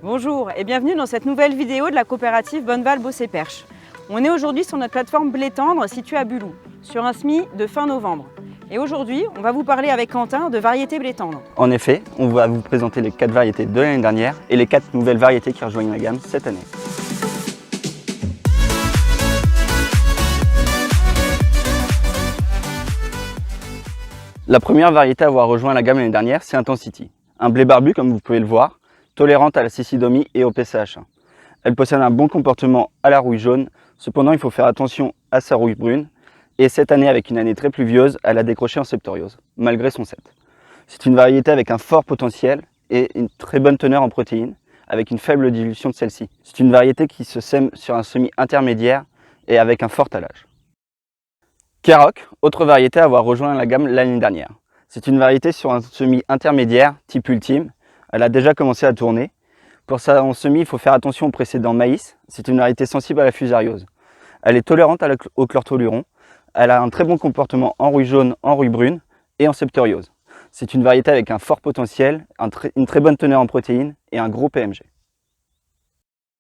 Bonjour et bienvenue dans cette nouvelle vidéo de la coopérative Bonneval Beauce et Perche. On est aujourd'hui sur notre plateforme Blé Tendre située à Bulou, sur un semis de fin novembre. Et aujourd'hui, on va vous parler avec Quentin de variétés Blé Tendre. En effet, on va vous présenter les 4 variétés de l'année dernière et les 4 nouvelles variétés qui rejoignent la gamme cette année. La première variété à avoir rejoint la gamme l'année dernière, c'est Intensity. Un blé barbu, comme vous pouvez le voir, tolérante à la cécidomie et au PCH1. Elle possède un bon comportement à la rouille jaune, cependant il faut faire attention à sa rouille brune. Et cette année, avec une année très pluvieuse, elle a décroché en septoriose, malgré son 7. C'est une variété avec un fort potentiel et une très bonne teneur en protéines, avec une faible dilution de celle-ci. C'est une variété qui se sème sur un semis intermédiaire et avec un fort talage. Karoq, autre variété à avoir rejoint la gamme l'année dernière. C'est une variété sur un semis intermédiaire, type ultime. Elle a déjà commencé à tourner. Pour ça, en semis, il faut faire attention au précédent maïs. C'est une variété sensible à la fusariose. Elle est tolérante au chlortoluron. Elle a un très bon comportement en rouille jaune, en rouille brune et en septoriose. C'est une variété avec un fort potentiel, une très bonne teneur en protéines et un gros PMG.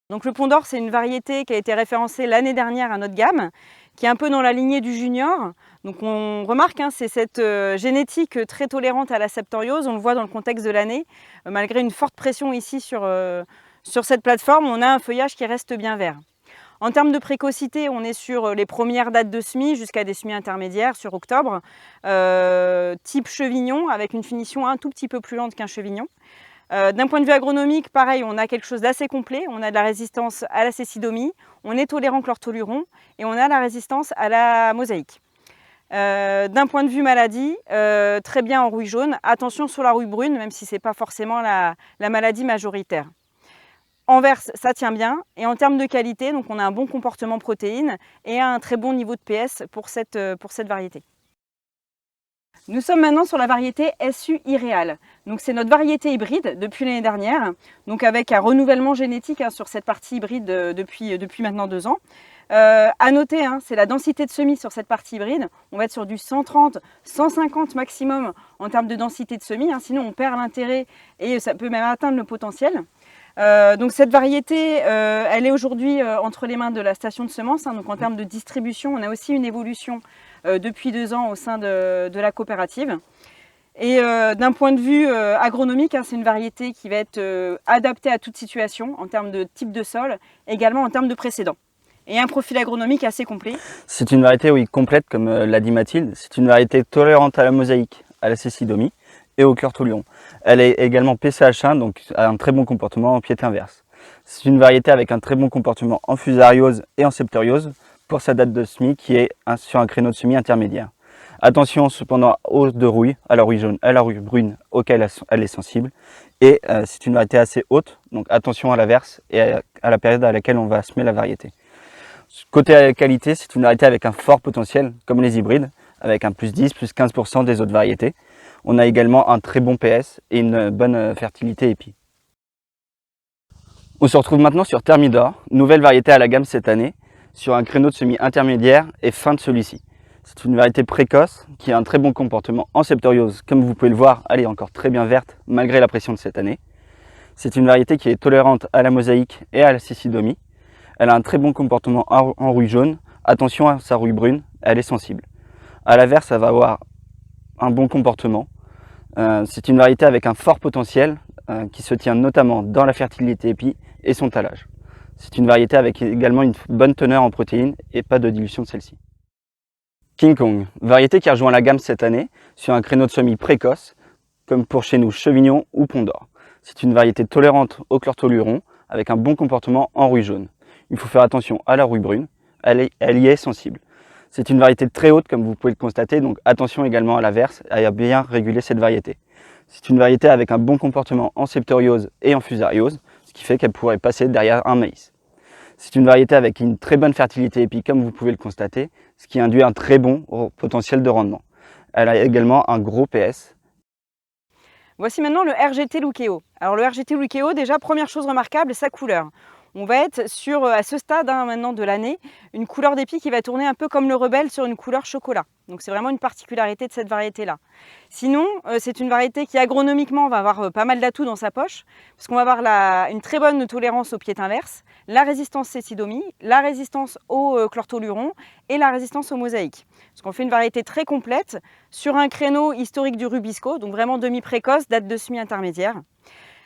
Donc le Pont d'Or, c'est une variété qui a été référencée l'année dernière à notre gamme, qui est un peu dans la lignée du junior. Donc on remarque, c'est cette génétique très tolérante à la septoriose, on le voit dans le contexte de l'année. Malgré une forte pression ici sur cette plateforme, on a un feuillage qui reste bien vert. En termes de précocité, on est sur les premières dates de semis jusqu'à des semis intermédiaires sur octobre, type chevignon, avec une finition un tout petit peu plus lente qu'un chevignon. D'un point de vue agronomique, pareil, on a quelque chose d'assez complet. On a de la résistance à la cécidomie, on est tolérant chlortoluron et on a la résistance à la mosaïque. D'un point de vue maladie, très bien en rouille jaune. Attention sur la rouille brune, même si ce n'est pas forcément la maladie majoritaire. En vert, ça tient bien. Et en termes de qualité, donc on a un bon comportement protéines et un très bon niveau de PS pour cette variété. Nous sommes maintenant sur la variété SU Irreal. Donc c'est notre variété hybride depuis l'année dernière, donc avec un renouvellement génétique sur cette partie hybride depuis maintenant 2 ans. À noter, c'est la densité de semis sur cette partie hybride. On va être sur du 130, 150 maximum en termes de densité de semis, sinon on perd l'intérêt et ça peut même atteindre le potentiel. Donc cette variété, elle est aujourd'hui entre les mains de la station de semences. Donc en termes de distribution, on a aussi une évolution depuis 2 ans au sein de la coopérative. Et d'un point de vue agronomique, c'est une variété qui va être adaptée à toute situation en termes de type de sol, également en termes de précédent. Et un profil agronomique assez complet. C'est une variété complète, comme l'a dit Mathilde. C'est une variété tolérante à la mosaïque, à la cécidomie et au chlortoluron. Elle est également PCH1, donc a un très bon comportement en piété inverse. C'est une variété avec un très bon comportement en fusariose et en septoriose pour sa date de semis qui est sur un créneau de semis intermédiaire. Attention cependant aux de rouille, à la rouille jaune, à la rouille brune auquel elle est sensible. Et c'est une variété assez haute, donc attention à l'averse et à la période à laquelle on va semer la variété. Côté qualité, c'est une variété avec un fort potentiel, comme les hybrides, avec un plus 10, plus 15% des autres variétés. On a également un très bon PS et une bonne fertilité épi. On se retrouve maintenant sur Thermidor, nouvelle variété à la gamme cette année, sur un créneau de semis intermédiaire et fin de celui-ci. C'est une variété précoce qui a un très bon comportement en septoriose. Comme vous pouvez le voir, elle est encore très bien verte malgré la pression de cette année. C'est une variété qui est tolérante à la mosaïque et à la cécidomie. Elle a un très bon comportement en rouille jaune. Attention à sa rouille brune, elle est sensible. À l'inverse, ça va avoir un bon comportement. C'est une variété avec un fort potentiel qui se tient notamment dans la fertilité épi et son talage. C'est une variété avec également une bonne teneur en protéines et pas de dilution de celle-ci. King Kong, variété qui a rejoint la gamme cette année sur un créneau de semis précoce, comme pour chez nous Chevignon ou Pont d'Or. C'est une variété tolérante au chlortoluron avec un bon comportement en rouille jaune. Il faut faire attention à la rouille brune, elle y est sensible. C'est une variété très haute comme vous pouvez le constater, donc attention également à l'averse et à bien réguler cette variété. C'est une variété avec un bon comportement en septoriose et en fusariose, ce qui fait qu'elle pourrait passer derrière un maïs. C'est une variété avec une très bonne fertilité épi comme vous pouvez le constater, ce qui induit un très bon potentiel de rendement. Elle a également un gros PS. Voici maintenant le RGT Lukeo. Alors le RGT Lukeo, déjà première chose remarquable, sa couleur. On va être sur, à ce stade maintenant de l'année, une couleur d'épi qui va tourner un peu comme le Rebelle sur une couleur chocolat. Donc c'est vraiment une particularité de cette variété-là. Sinon, c'est une variété qui agronomiquement va avoir pas mal d'atouts dans sa poche, parce qu'on va avoir une très bonne tolérance au pied inverse, la résistance cécidomie, la résistance au chlortoluron et la résistance aux mosaïques. Parce qu'on fait une variété très complète sur un créneau historique du rubisco, donc vraiment demi-précoce, date de semis intermédiaire.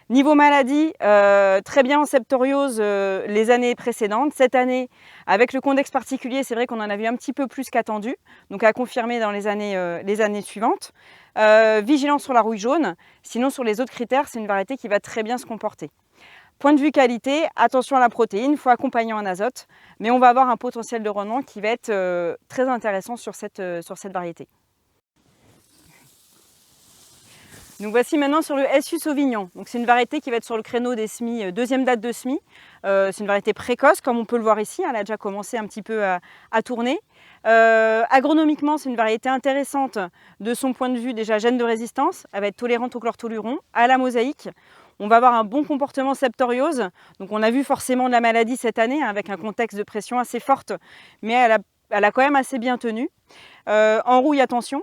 Niveau maladie, très bien en septoriose les années précédentes. Cette année, avec le contexte particulier, c'est vrai qu'on en a vu un petit peu plus qu'attendu, donc à confirmer dans les années suivantes. Vigilance sur la rouille jaune, sinon sur les autres critères, c'est une variété qui va très bien se comporter. Point de vue qualité, attention à la protéine, il faut accompagner en azote, mais on va avoir un potentiel de rendement qui va être très intéressant sur cette variété. Nous voici maintenant sur le SU Sauvignon. C'est une variété qui va être sur le créneau des semis, deuxième date de semis. C'est une variété précoce, comme on peut le voir ici. Elle a déjà commencé un petit peu à tourner. Agronomiquement, c'est une variété intéressante de son point de vue déjà gène de résistance. Elle va être tolérante au chlortoluron, à la mosaïque. On va avoir un bon comportement septoriose. Donc on a vu forcément de la maladie cette année, avec un contexte de pression assez forte, mais elle a quand même assez bien tenu. En rouille, attention,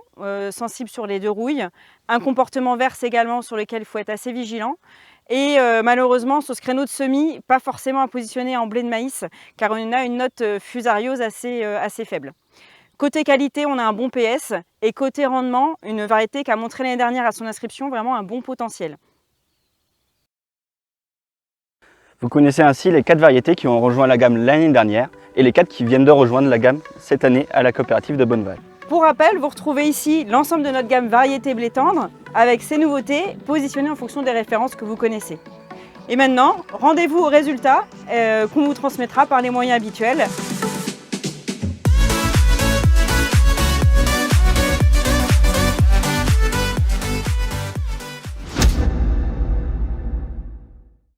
sensible sur les deux rouilles. Un comportement verse également sur lequel il faut être assez vigilant. Et malheureusement, sur ce créneau de semis, pas forcément à positionner en blé de maïs, car on a une note fusariose assez faible. Côté qualité, on a un bon PS. Et côté rendement, une variété qui a montré l'année dernière à son inscription vraiment un bon potentiel. Vous connaissez ainsi les 4 variétés qui ont rejoint la gamme l'année dernière et les 4 qui viennent de rejoindre la gamme cette année à la coopérative de Bonneval. Pour rappel, vous retrouvez ici l'ensemble de notre gamme variété blé tendre avec ses nouveautés positionnées en fonction des références que vous connaissez. Et maintenant, rendez-vous aux résultats qu'on vous transmettra par les moyens habituels.